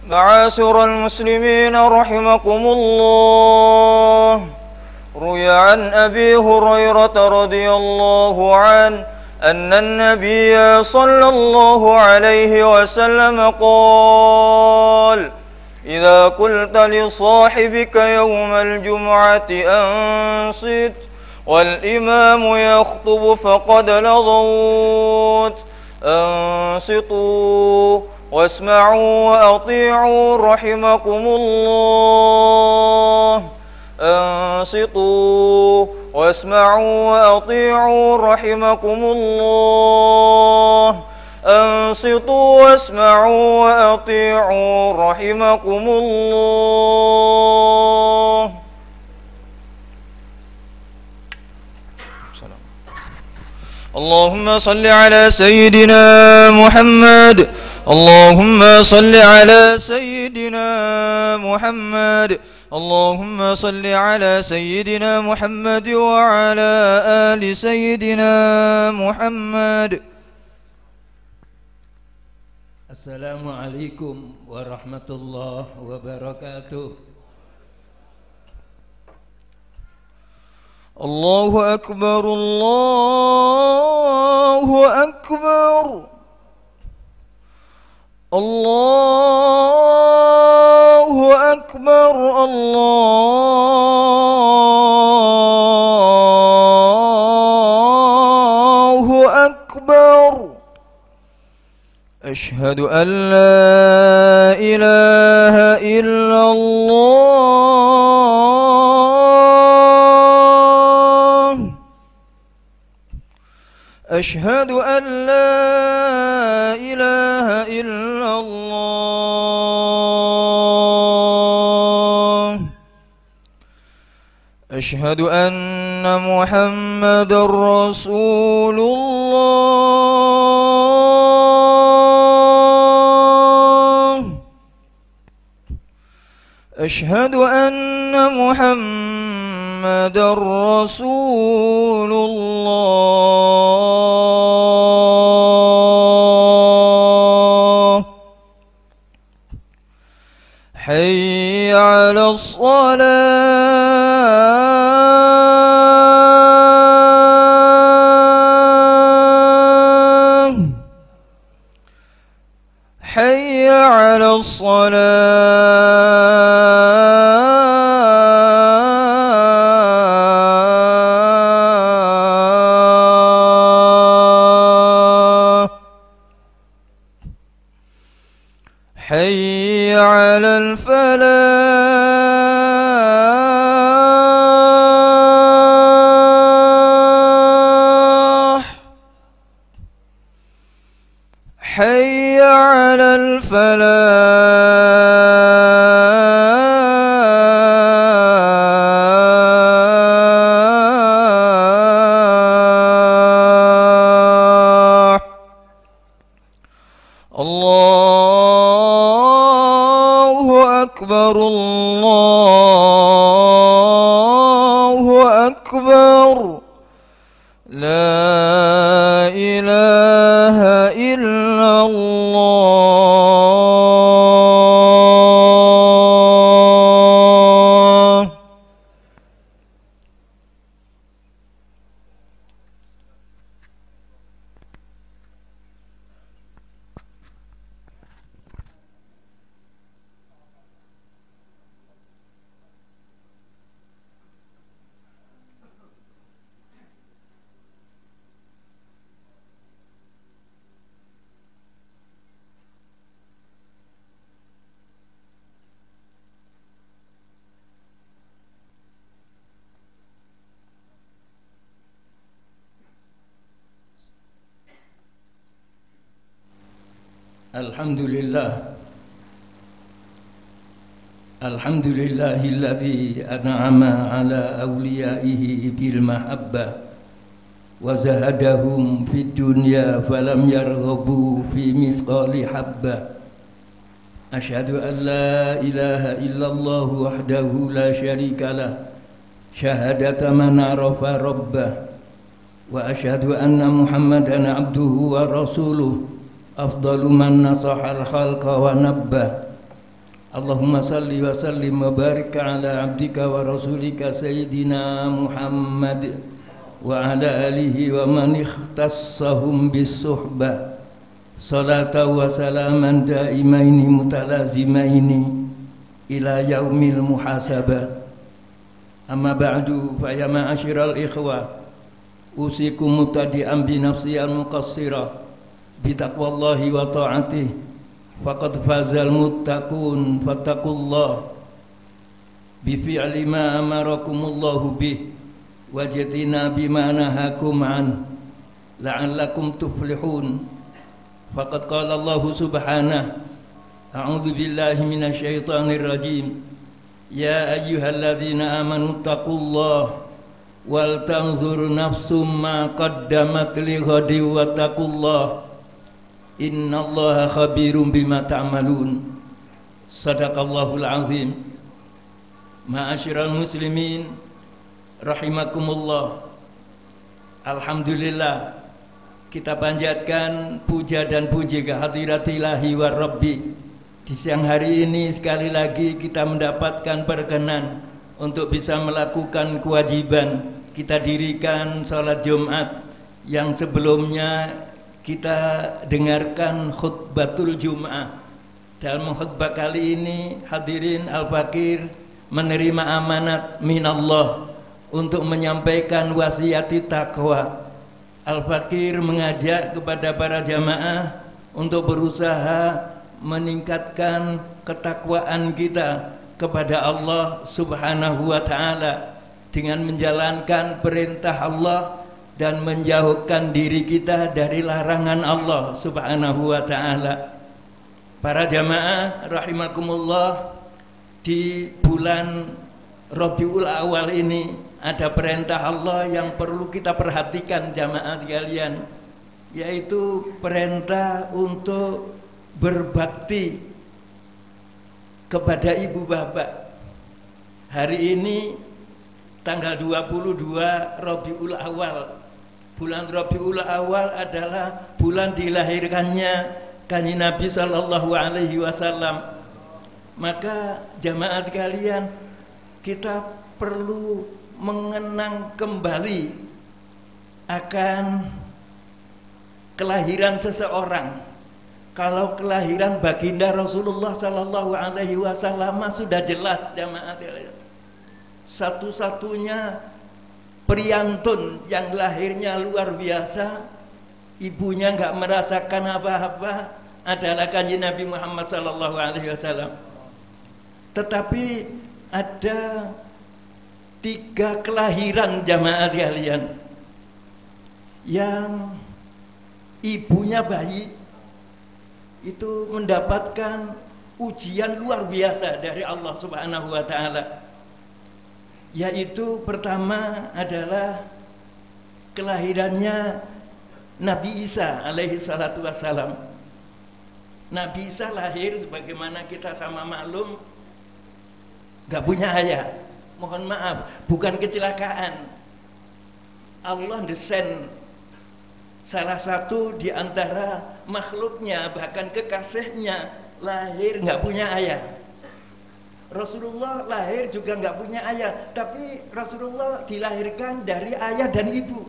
معاشر المسلمين رحمكم الله، روي عن أبي هريرة رضي الله عنه أن النبي صلى الله عليه وسلم قال: إذا قلت لصاحبك يوم الجمعة أنصت والإمام يخطب فقد لغوت، أنصتوا واسمعوا وأطيعوا رحمكم الله، أنصتوا واسمعوا وأطيعوا رحمكم الله، أنصتوا واسمعوا وأطيعوا رحمكم الله. اللهم صل على سيدنا محمد، اللهم صل على سيدنا محمد، اللهم صل على سيدنا محمد وعلى آل سيدنا محمد. السلام عليكم ورحمة الله وبركاته. الله أكبر، الله أكبر، الله أكبر، الله أكبر. أشهد أن لا إله إلا الله، أشهد أن لا إله إلا الله، أشهد أن محمد رسول الله، أشهد أن محمد رسول الله. حي على الصلاة، حي على الصلاة، حي على الفلاح، حي على الفلاح. الله أكبر، الله أكبر، لا إله إلا الله. Alhamdulillah, alhamdulillah alladzi an'ama ala awliyaihi bil mahabbah wa zahadahum fid dunya falam yarghabu fi mithqali habbah. Asyhadu an la ilaha illallah wahdahu la syarika lah, syahadata man arafa rabbah, wa asyhadu anna Muhammadan abduhu wa rasuluh, afdalu man nasahal khalqa wa nabbah, Allahumma salli wa sallim wa barik ala abdika wa rasulika Sayyidina Muhammad wa ala alihi wa man ikhtassahum bis suhbah salatan wa salaman daimaini mutalazimaini ila yaumil muhasabah. Amma ba'du, fa ya ma'asyiral ikhwah, usikum mutadi'an bi nafsi al-muqassirah bi taqwallahi wa ta'atih. Faqad fazal muttaqun fattaqullah bi fi'li ma amarakumullahu bih wajtina bima nahakum an la'allakum tuflihun. Faqad qala Allah subhanahu, a'udzu billahi minasy syaithanir rajim, ya ayyuhalladzina amanu taqullaha wal tanzur nafsum ma qaddamat lighadin wattaqullaha innallaha khabirum bima ta'malun. Sadaqallahul azim. Ma'asyiral muslimin rahimakumullah. Alhamdulillah, kita panjatkan puja dan puji kehadirat-Ilahi wa Rabbi. Di siang hari ini sekali lagi kita mendapatkan perkenan untuk bisa melakukan kewajiban. Kita dirikan salat Jumat yang sebelumnya kita dengarkan khutbatul Jum'ah. Dalam khutbah kali ini hadirin al-fakir menerima amanat minallah untuk menyampaikan wasiat takwa. Al-fakir mengajak kepada para jamaah untuk berusaha meningkatkan ketakwaan kita kepada Allah Subhanahu wa ta'ala dengan menjalankan perintah Allah dan menjauhkan diri kita dari larangan Allah Subhanahu wa ta'ala. Para jamaah rahimakumullah, di bulan Rabiul Awal ini ada perintah Allah yang perlu kita perhatikan jamaah sekalian, yaitu perintah untuk berbakti kepada ibu bapak. Hari ini tanggal 22 Rabiul Awal. Bulan Rabiul Awal adalah bulan dilahirkannya Kanjeng Nabi sallallahu alaihi wasallam. Maka jamaah sekalian, kita perlu mengenang kembali akan kelahiran seseorang. Kalau kelahiran baginda Rasulullah sallallahu alaihi wasallam sudah jelas jamaah sekalian. Satu-satunya priantun yang lahirnya luar biasa, ibunya nggak merasakan apa-apa, adalah Kanjeng Nabi Muhammad sallallahu alaihi wasallam. Tetapi ada 3 kelahiran jamaah sekalian yang ibunya bayi itu mendapatkan ujian luar biasa dari Allah Subhanahu wa ta'ala. Yaitu pertama adalah kelahirannya Nabi Isa alaihi salatu wassalam. Nabi Isa lahir sebagaimana kita sama maklum, gak punya ayah. Mohon maaf, bukan kecelakaan. Allah desain salah satu di antara makhluknya, bahkan kekasihnya, lahir gak punya ayah. Rasulullah lahir juga nggak punya ayah, tapi Rasulullah dilahirkan dari ayah dan ibu.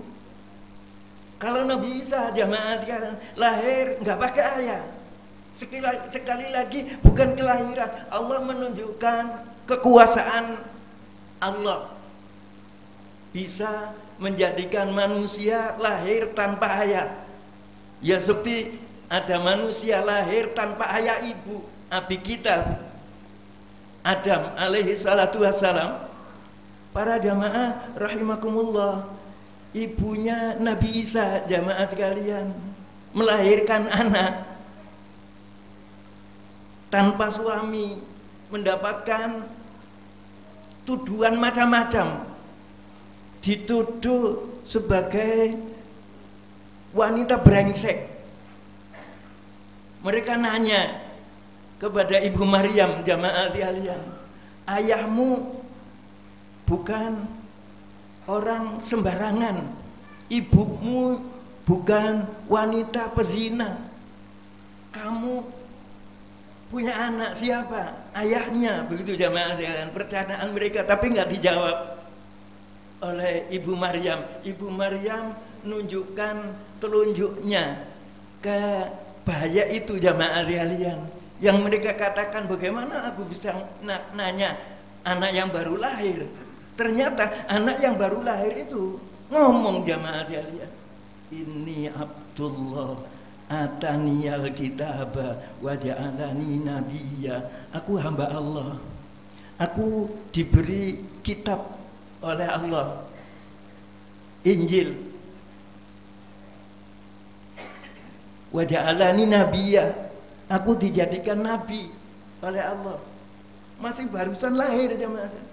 Kalau Nabi Isa jamaah sekarang lahir nggak pakai ayah. Sekali lagi bukan kelahiran. Allah menunjukkan kekuasaan Allah bisa menjadikan manusia lahir tanpa ayah. Ya seperti ada manusia lahir tanpa ayah ibu, abi kita Adam alaihi salatu wassalam. Para jamaah rahimakumullah, ibunya Nabi Isa jamaah sekalian melahirkan anak tanpa suami, mendapatkan tuduhan macam-macam. Dituduh sebagai wanita brengsek. Mereka nanya kepada Ibu Maryam jamaah sekalian, ayahmu bukan orang sembarangan, ibumu bukan wanita pezina, kamu punya anak siapa? Ayahnya, begitu jamaah sekalian. Pertanyaan mereka, tapi nggak dijawab oleh Ibu Maryam. Ibu Maryam nunjukkan telunjuknya ke bahaya itu jamaah sekalian. Yang mereka katakan, bagaimana aku bisa nanya anak yang baru lahir? Ternyata anak yang baru lahir itu ngomong jamaah sekalian, ini Abdullah ataniyal kitaba wa ja'alani nabiyya. Aku hamba Allah, aku diberi kitab oleh Allah, Injil, wa ja'alani nabiyya, aku dijadikan nabi oleh Allah. Masih barusan lahir jemaah.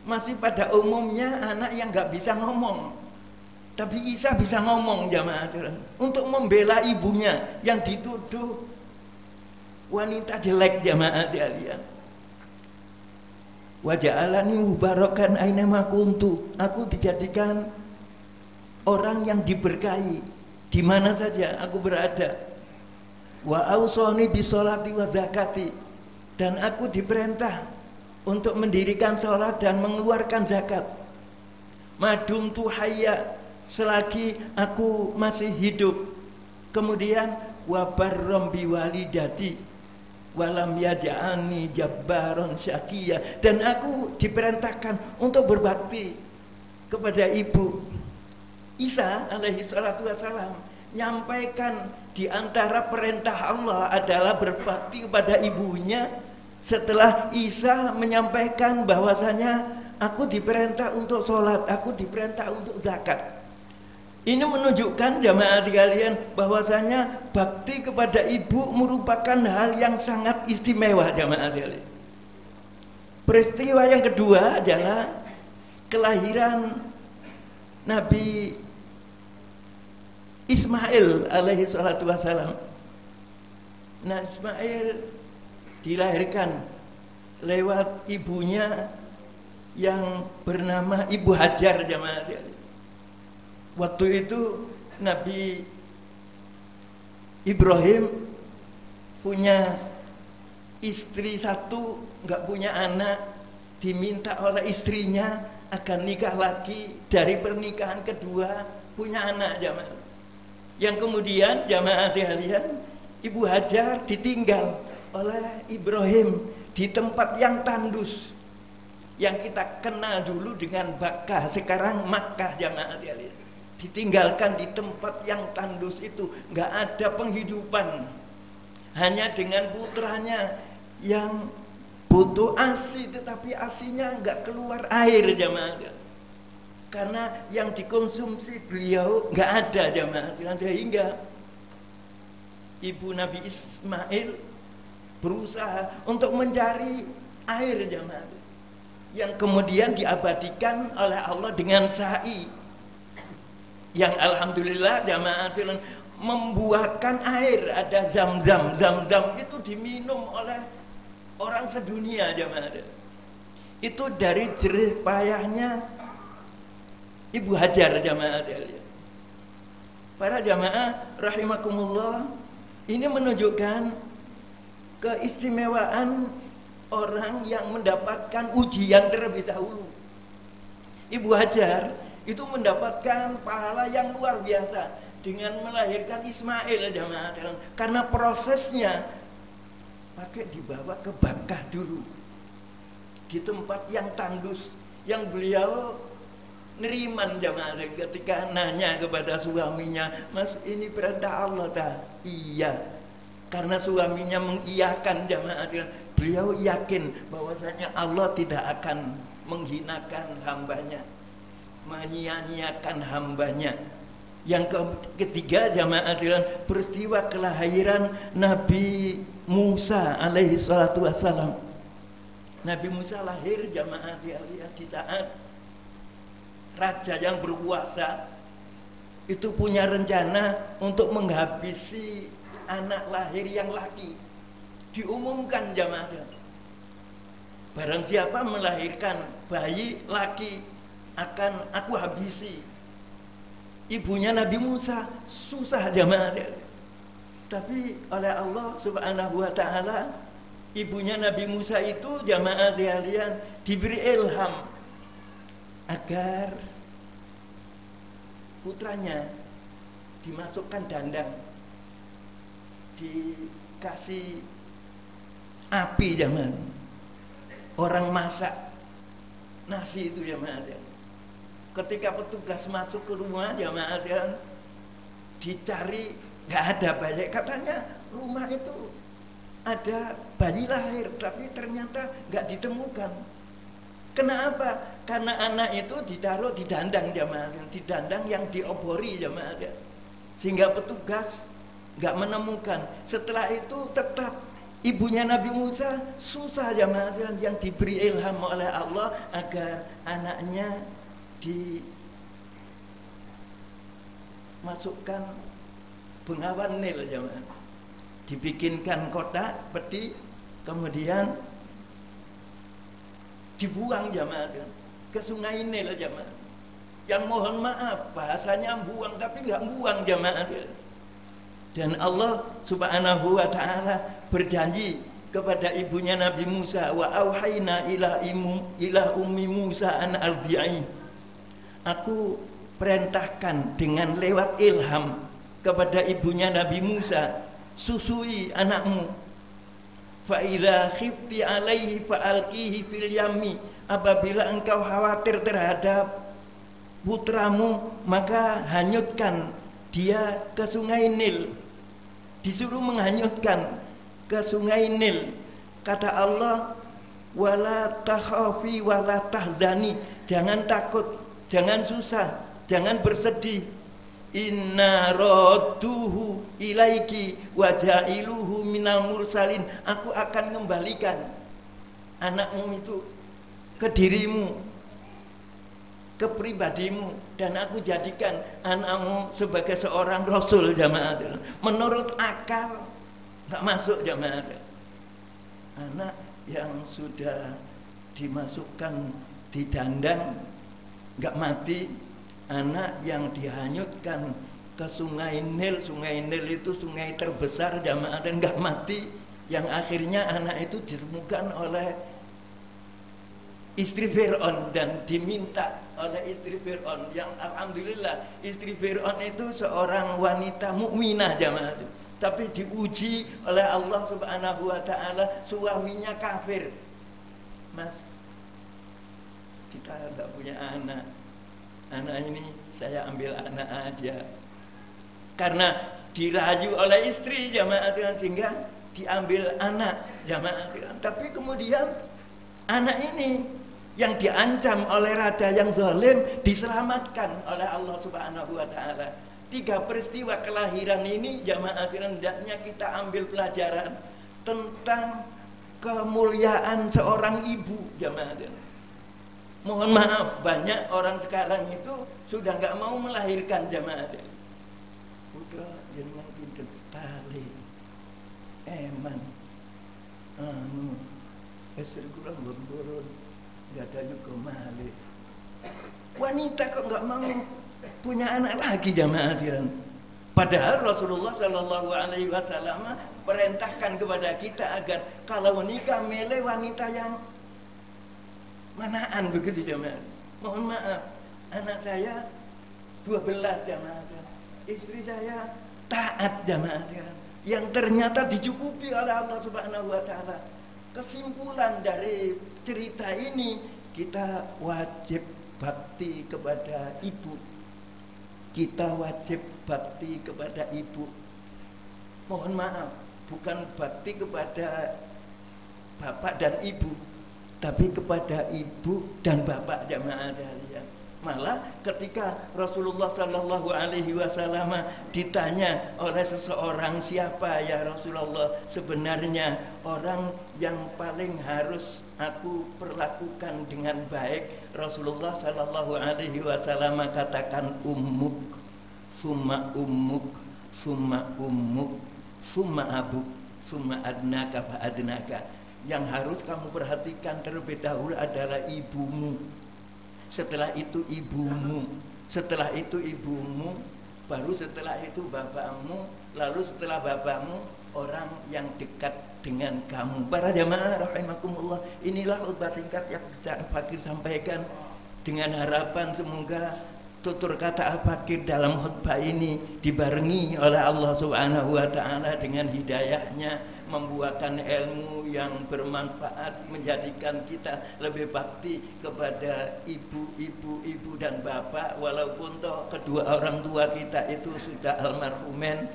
Masih pada umumnya anak yang nggak bisa ngomong. Tapi Isa bisa ngomong jamaah, untuk membela ibunya yang dituduh wanita jelek jamaah sekalian. Wa ja'alani mubarakan aina ma kuntu. Aku dijadikan orang yang diberkahi di mana saja aku berada. Wa ausani bisolati wa zakati. Dan aku diperintah untuk mendirikan sholat dan mengeluarkan zakat. Madum tu hayya, selagi aku masih hidup. Kemudian wabarrom biwalidati walam yaj'alni jabbaron syaqiyya, dan aku diperintahkan untuk berbakti kepada ibu. Isa alaihi salatu wassalam nyampaikan di antara perintah Allah adalah berbakti kepada ibunya. Setelah Isa menyampaikan bahwasanya aku diperintah untuk sholat, aku diperintah untuk zakat. Ini menunjukkan jamaah sekalian bahwasanya bakti kepada ibu merupakan hal yang sangat istimewa jamaah sekalian. Peristiwa yang kedua adalah kelahiran Nabi Ismail alaihi salatu wassalam. Nah, Ismail dilahirkan lewat ibunya yang bernama Ibu Hajar jamaah sekalian. Waktu itu Nabi Ibrahim punya istri satu, nggak punya anak, diminta oleh istrinya agar nikah lagi. Dari pernikahan kedua punya anak jamaah. Yang kemudian jamaah sekalian, Ibu Hajar ditinggal oleh Ibrahim di tempat yang tandus, yang kita kenal dulu dengan Bakkah, sekarang Makkah jamaah sekalian. Ditinggalkan di tempat yang tandus itu, nggak ada penghidupan, hanya dengan putranya yang butuh ASI, tetapi ASINya nggak keluar air jamaah, karena yang dikonsumsi beliau nggak ada jamaah. Sehingga ibu Nabi Ismail berusaha untuk mencari air jamaah, yang kemudian diabadikan oleh Allah dengan sa'i, yang alhamdulillah jamaah membuahkan air. Ada zam-zam. Zam-zam itu diminum oleh orang sedunia jamaah. Itu dari jerih payahnya Ibu Hajar jamaah. Para jamaah rahimakumullah, ini menunjukkan keistimewaan orang yang mendapatkan ujian terlebih dahulu. Ibu Hajar itu mendapatkan pahala yang luar biasa dengan melahirkan Ismail jamaah, karena prosesnya pakai dibawa ke Bakkah dulu, di tempat yang tandus, yang beliau neriman jamaah. Ketika nanya kepada suaminya, "Mas, ini perintah Allah tak?" "Iya." Karena suaminya mengiyakan jamaah, beliau yakin bahwasanya Allah tidak akan menghinakan hambanya, menyia-nyiakan hambanya. Yang ketiga jamaah, peristiwa kelahiran Nabi Musa alaihi salatu wassalam. Nabi Musa lahir jamaah di saat raja yang berkuasa itu punya rencana untuk menghabisi anak lahir yang laki. Diumumkan jamaah, barang siapa melahirkan bayi laki akan aku habisi. Ibunya Nabi Musa susah jamaah, tapi oleh Allah subhanahu wa ta'ala ibunya Nabi Musa itu jamaah sekalian diberi ilham agar putranya dimasukkan dandang, dikasih api zaman orang masak nasi itu jamaah. Ketika petugas masuk ke rumah jamaah dicari nggak ada bayi, katanya rumah itu ada bayi lahir, tapi ternyata nggak ditemukan. Kenapa? Karena anak itu ditaruh di dandang jamaah, di dandang yang diobori jamaah, sehingga petugas nggak menemukan. Setelah itu tetap ibunya Nabi Musa susah jamaah yang diberi ilham oleh Allah agar anaknya dimasukkan Bengawan Nil jamaah, dibikinkan kotak peti, kemudian dibuang jamaah ke sungai Nil jamaah. Yang mohon maaf bahasanya buang, tapi nggak buang jamaah. Dan Allah Subhanahu wa ta'ala berjanji kepada ibunya Nabi Musa, wa auhayna ila ummi Musa an ardi'i. Aku perintahkan dengan lewat ilham kepada ibunya Nabi Musa, susui anakmu. Fa idza khifti alaihi fa alqihi fil yammi. Apabila engkau khawatir terhadap putramu, maka hanyutkan dia ke sungai Nil. Disuruh menghanyutkan ke sungai Nil. Kata Allah, wala takhafi wala tahzani. Jangan takut, jangan susah, jangan bersedih. Inna radduhu ilaiki wa jailuhu minal mursalin. Aku akan kembalikan anakmu itu ke dirimu, ke pribadimu, dan aku jadikan anakmu sebagai seorang rasul jamaah. Menurut akal nggak masuk jamaah. Anak yang sudah dimasukkan di dandang nggak mati, anak yang dihanyutkan ke sungai Nil. Sungai Nil itu sungai terbesar jamaah, dan nggak mati, yang akhirnya anak itu ditemukan oleh istri Fir'aun dan diminta oleh istri Fir'aun, yang alhamdulillah istri Fir'aun itu seorang wanita mukminah jamaah, tapi diuji oleh Allah Subhanahu wa ta'ala, suaminya kafir. Mas, kita nggak punya anak ini saya ambil anak aja, karena dirayu oleh istri jamaah, sehingga diambil anak jamaah. Tapi kemudian anak ini yang diancam oleh raja yang zalim diselamatkan oleh Allah Subhanahu wa ta'ala. 3 peristiwa kelahiran ini jamaah hendaknya kita ambil pelajaran tentang kemuliaan seorang ibu jamaah. Mohon maaf, banyak orang sekarang itu sudah nggak mau melahirkan jamaah. Putra jenengan pinten kali eman istri kula ngurun gadanya kemali. Wanita kok nggak mau punya anak lagi jamaah sekalian. Padahal Rasulullah Shallallahu Alaihi Wasallam perintahkan kepada kita agar kalau menikah milih wanita yang manaan, begitu jamaah. Mohon maaf, anak saya 12 jamaah, istri saya taat jamaah, yang ternyata dicukupi oleh Allah Subhanahu Wa Taala. Kesimpulan dari cerita ini, kita wajib bakti kepada ibu. Kita wajib bakti kepada ibu. Mohon maaf, bukan bakti kepada bapak dan ibu, tapi kepada ibu dan bapak jamaah sekalian. Malah ketika Rasulullah Shallallahu Alaihi Wasallam ditanya oleh seseorang, siapa ya Rasulullah sebenarnya orang yang paling harus aku perlakukan dengan baik, Rasulullah Shallallahu Alaihi Wasallam katakan ummuk, summa ummuk, summa ummuk, summa abuk, summa adnaka fa adnaka. Yang harus kamu perhatikan terlebih dahulu adalah ibumu, setelah itu ibumu, setelah itu ibumu, baru setelah itu bapakmu, lalu setelah bapakmu orang yang dekat dengan kamu. Para jamaah rahimakumullah, inilah khutbah singkat yang bisa Al-Fakir sampaikan dengan harapan semoga tutur kata Al-Fakir dalam khutbah ini dibarengi oleh Allah Subhanahu wa taala dengan hidayahnya, membuahkan ilmu yang bermanfaat, menjadikan kita lebih bakti kepada ibu dan bapak, walaupun toh kedua orang tua kita itu sudah almarhumen.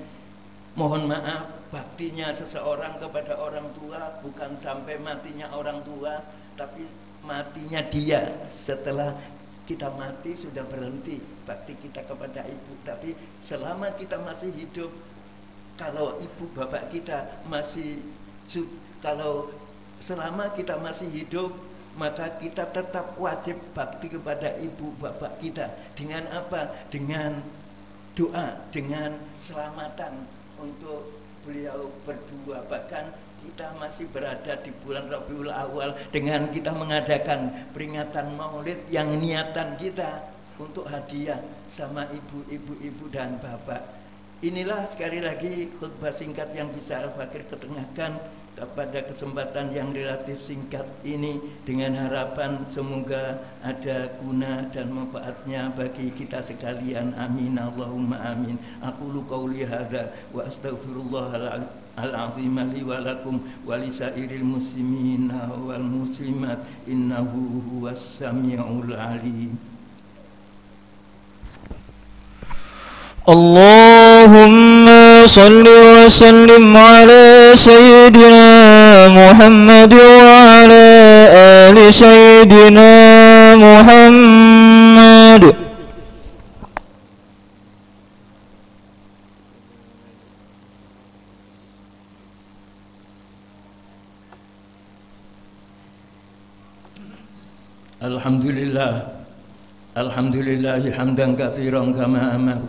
Mohon maaf, baktinya seseorang kepada orang tua bukan sampai matinya orang tua, tapi matinya dia. Setelah kita mati sudah berhenti bakti kita kepada ibu. Tapi selama kita masih hidup, kalau ibu bapak kita selama kita masih hidup, maka kita tetap wajib bakti kepada ibu bapak kita. Dengan apa? Dengan doa, dengan selamatan untuk beliau berdua. Bahkan kita masih berada di bulan Rabiul Awal dengan kita mengadakan peringatan Maulid yang niatan kita untuk hadiah sama ibu dan bapak. Inilah sekali lagi khutbah singkat yang bisa Al-Fakir ketengahkan pada kesempatan yang relatif singkat ini, dengan harapan semoga ada guna dan manfaatnya bagi kita sekalian. Amin Allahumma amin. Aqulu qauli hadza wa astaghfirullah al-azim li wa lakum wa li sairil muslimina wal muslimat innahu huwas samiul alim. Allahumma salli wa sallim ala sayyidina Muhammad wa ala ali sayyidina Muhammad. Alhamdulillah hamdan katsiran kama amar.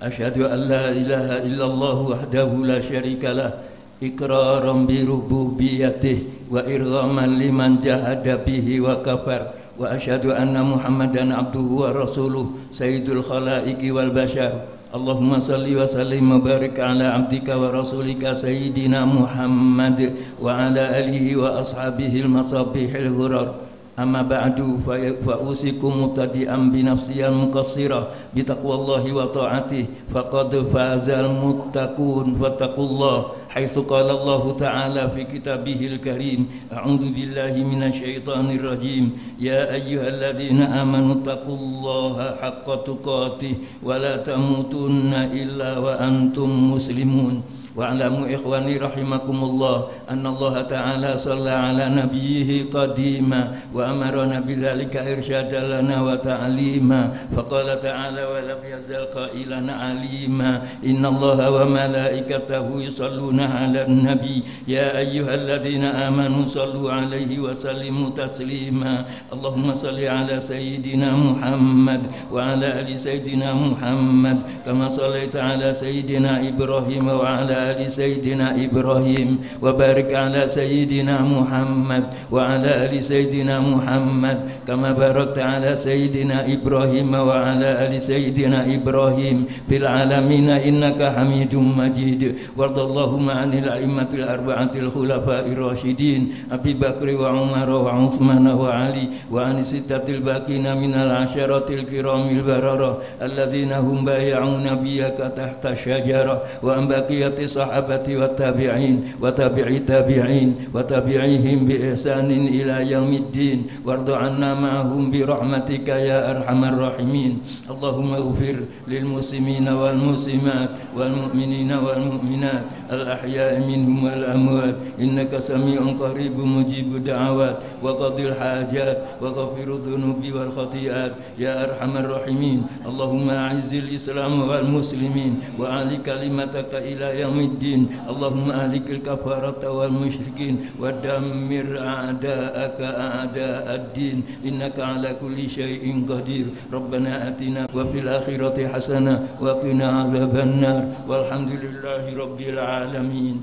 Asyhadu an la ilaha illallah wahdahu la syarikalah, iqraran bi rububiyyatihi wa irghaman liman jahada bihi wa kafar. Wa asyhadu anna Muhammadan abduhu wa rasuluh sayyidul khalaiqi wal bashar. Allahumma salli wa sallim wa barik ala abdika wa rasulika sayyidina Muhammad wa ala alihi wa ashabihi al-masabihil ghurar. Amma ba'du, fa usikum mubtadi'an bi nafsiyal muqassirah bi taqwallahi wa ta'atihi faqad fazal muttaqun fattaqullah haitsu qala Allah ta'ala fi kitabihil karim. A'udzu billahi minasyaitonir rajim. Ya ayyuhalladzina amanu taqullaha haqqa tuqatih wa la tamutunna illa wa antum muslimun. Wa'lamu ikhwani rahimakumullah anna Allah ta'ala shalla ala nabiyhi qadima wa amarana bidzalika irsyada lana wa ta'lima. Faqala ta'ala wa lam yazal qailan alima inna Allaha wa malaikatahu yusalluna 'alan nabi ya ayyuhalladzina amanu sallu 'alaihi wa sallimu taslima. Allahumma salli 'ala sayyidina Muhammad wa 'ala ali sayyidina Muhammad kama shallaita 'ala sayyidina Ibrahim wa 'ala ali sayyidina Ibrahim wa barik ala sayyidina Muhammad wa ala ali sayyidina Muhammad kama barakta ala sayyidina Ibrahim wa ala ali sayyidina Ibrahim fil alamin innaka Hamidum Majid. Wardallahumma 'anil a'immatil arba'atil khulafa'ir rasyidin Abi Bakr wa Umar wa Utsman wa Ali wa an sittatil baqina minal 'asharatil kiramil barara alladzina hum bay'u nabiyyaka tahta syajarah wa an baqiyati sahabati wa tabi'in wa tabi'i tabi'in wa tabi'ihim bi ihsanin ila yaumiddin warda 'anna ma'hum bi rahmatika ya arhamar rahimin. Allahumma ighfir lil muslimina wal muslimat wal mu'minina wal mu'minat al ahya'i minhum wal amwat innaka sami'un qaribun mujibud da'awat wa qadil hajat wa ghafirudz dzunubi wal khati'at ya arhamar rahimin. Allahumma a'izzil islam wal muslimin wa ali kalimataka ila الدين اللهم أهلك الكفارة والمشركين ودمر أعداءك أعداء الدين إنك على كل شيء قدير. ربنا آتنا وفي الآخرة حسنة وقنا عذاب النار والحمد لله رب العالمين.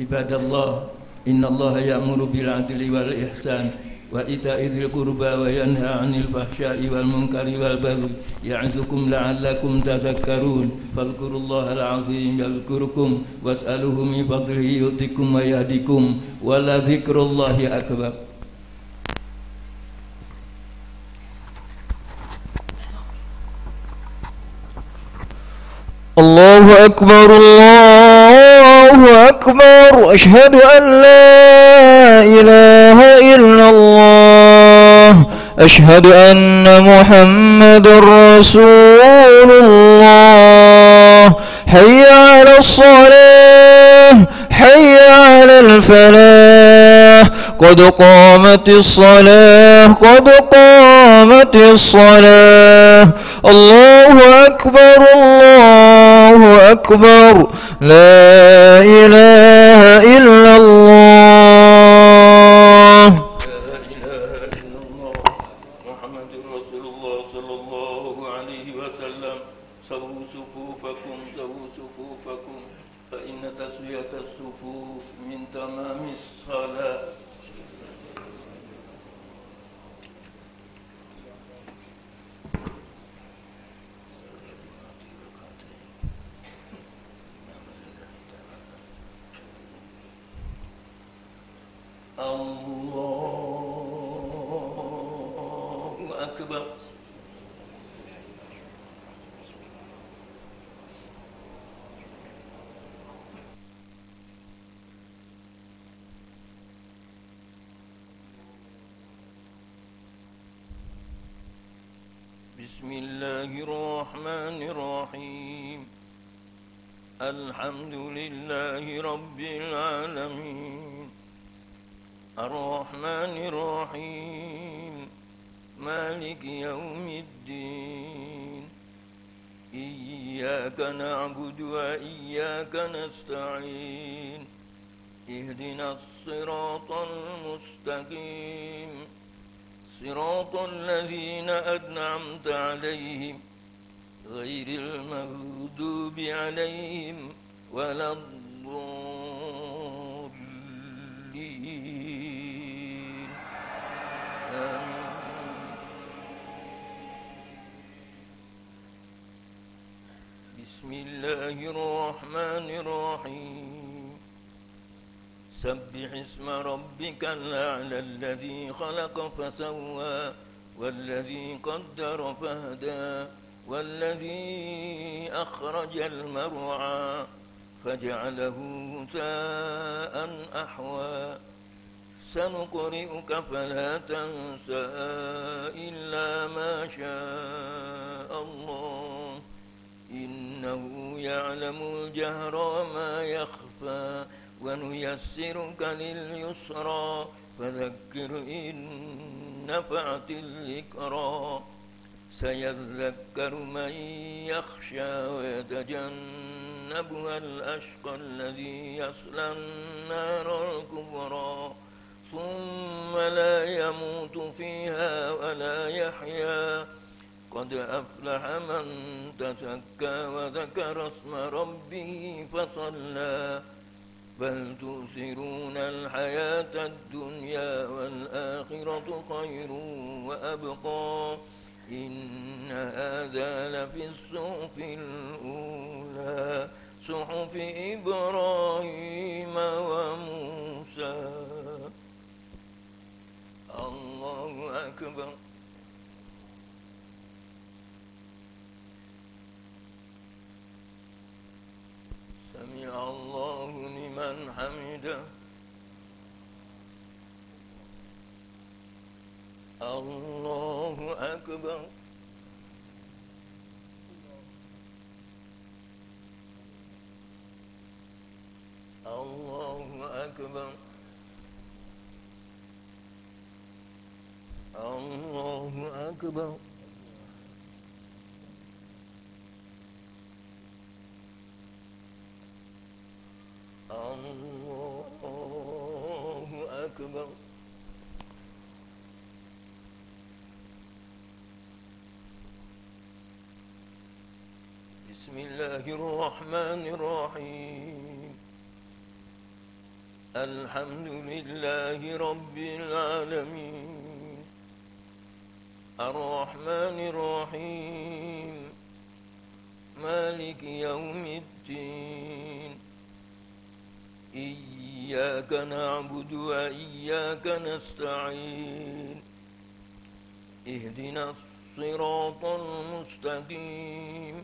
عباد الله إن الله يأمر بالعدل والإحسان وإيتاء ذي القربى وينهى عن الفحشاء والمنكر والبغي يعظكم لعلكم تذكرون فاذكروا الله العظيم يذكركم واسألوه من فضله يؤتكم ويهدكم ولذكر الله أكبر. الله أكبر الله أكبر أشهد أن لا إله إلا الله أشهد أن محمد رسول الله حي على الصلاة حي على الفلاح قد قامت الصلاة قد قامت الصلاة الله أكبر الله أكبر لا إله إلا الله لا إله إلا الله محمد رسول الله صلى الله عليه وسلم سووا صفوفكم فإن تسوية الصفوف من تمام الصلاة. الله أكبر. بسم الله الرحمن الرحيم الحمد لله رب العالمين الرحمن الرحيم مالك يوم الدين إياك نعبد وإياك نستعين اهدنا الصراط المستقيم صراط الذين أنعمت عليهم غير المغضوب عليهم ولا الضالين آمين. بسم الله الرحمن الرحيم سبح اسم ربك الأعلى الذي خلق فسوى والذي قدر فهدى والذي أخرج المرعى فجعله غثاء أحوى سنقرئك فلا تنسى إلا ما شاء الله إنه يعلم الجهر وما يخفى ونيسرك لليسرى فذكر إن نفعت الذكرى سيذكر من يخشى ويتجنبها الأشقى الذي يصلى النار الكبرى ثم لا يموت فيها ولا يحيا قد أفلح من تزكى وذكر اسم ربه فصلى بل تؤثرون الحياة الدنيا والآخرة خير وأبقى إن هذا لفي الصحف الأولى صحف إبراهيم وموسى. الله أكبر. سمع الله لمن حمده. الله أكبر. الله أكبر. الله أكبر. الله أكبر. بسم الله الرحمن الرحيم الحمد لله رب العالمين الرحمن الرحيم مالك يوم الدين إياك نعبد وإياك نستعين اهدنا الصراط المستقيم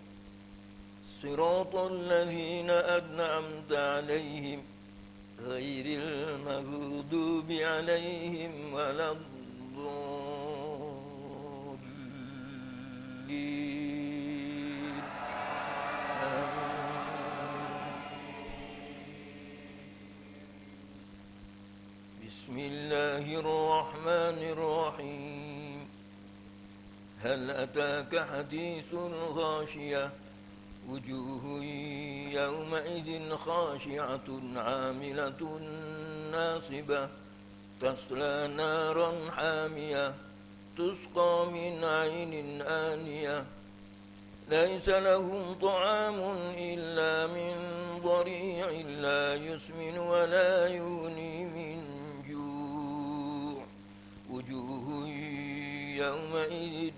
صراط الذين أنعمت عليهم غير المغضوب عليهم ولا الضالين بسم الله الرحمن الرحيم هل أتاك حديث الغاشية وجوه يومئذ خاشعة عاملة ناصبة تصلى نارا حامية تسقى من عين آنية ليس لهم طعام إلا من ضريع لا يسمن ولا يغني من جوع وجوه يومئذ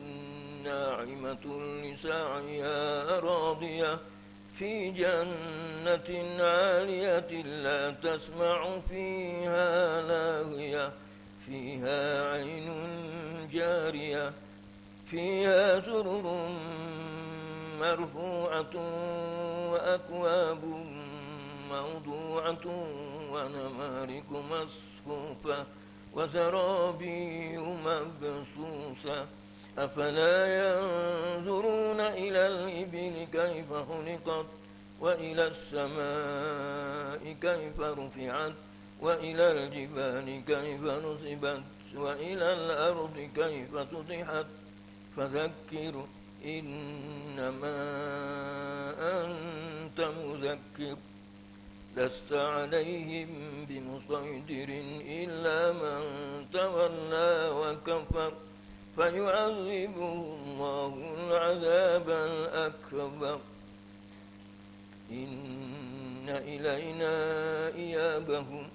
ناعمة لسعيها راضية في جنة عالية لا تسمع فيها لاغية فيها عين جارية فيها سرر مرفوعة وأكواب موضوعة ونمارق مصفوفة وزرابي مبثوثة أفلا ينظرون إلى الإبل كيف خلقت وإلى السماء كيف رفعت وإلى الجبال كيف نصبت وإلى الأرض كيف سطحت فذكر إنما أنت مذكر لست عليهم بمسيطر إلا من تولى وكفر فيعذبه الله العذاب الأكبر إن إلينا إيابهم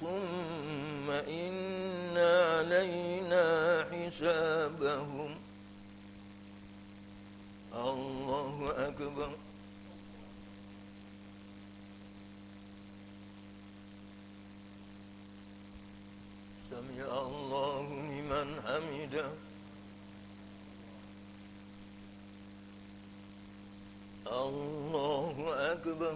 ثم إن علينا حسابهم الله أكبر سمع الله لمن حمده الله أكبر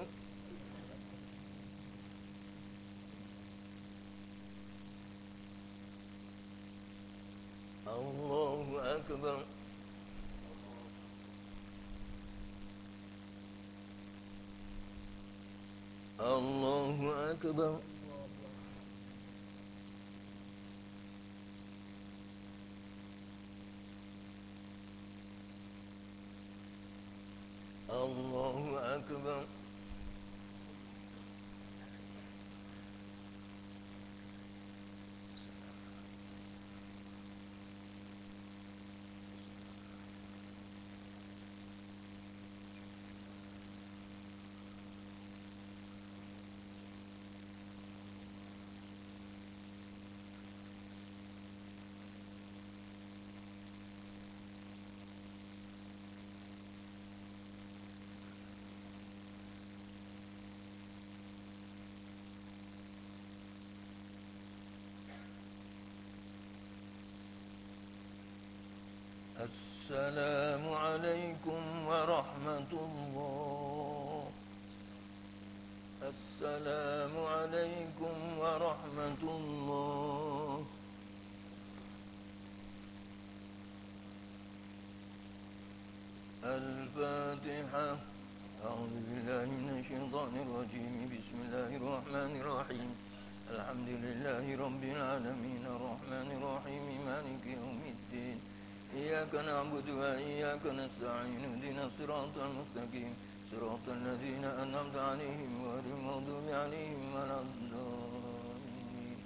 الله أكبر الله أكبر الله أكبر السلام عليكم ورحمة الله السلام عليكم ورحمة الله الفاتحة أعوذ بالله من الشيطان الرجيم بسم الله الرحمن الرحيم الحمد لله رب العالمين الرحمن الرحيم مالك يوم الدين إياك نعبد وإياك نستعين اهدنا الصراط المستقيم صراط الذين أنعمت عليهم غير المغضوب عليهم ولا الضالين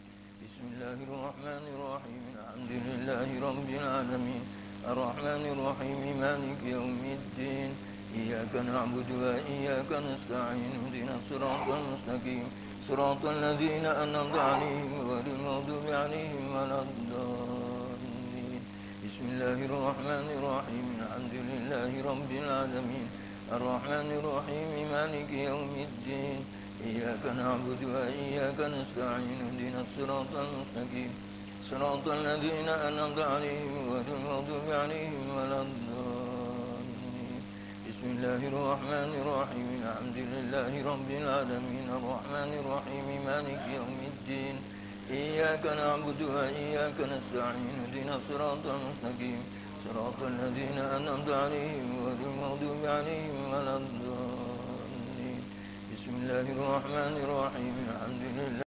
بسم الله الرحمن الرحيم الحمد لله رب العالمين الرحمن الرحيم مالك يوم الدين إياك نعبد وإياك نستعين اهدنا الصراط المستقيم صراط الذين أنعمت عليهم غير المغضوب عليهم ولا الضالين. بسم الله الرحمن الرحيم الحمد لله رب العالمين الرحمن الرحيم مالك يوم الدين إياك نعبد وإياك نستعين اهدنا الصراط المستقيم صراط الذين أنعمت عليهم غير المغضوب عليهم ولا الضالين. بسم الله الرحمن الرحيم الحمد لله رب العالمين الرحمن الرحيم مالك يوم الدين إياك نعبد وإياك نستعين اهدنا الصراط المستقيم صراط الذين أنعمت عليهم غير المغضوب عليهم ولا الضالين. بسم الله الرحمن الرحيم الحمد لله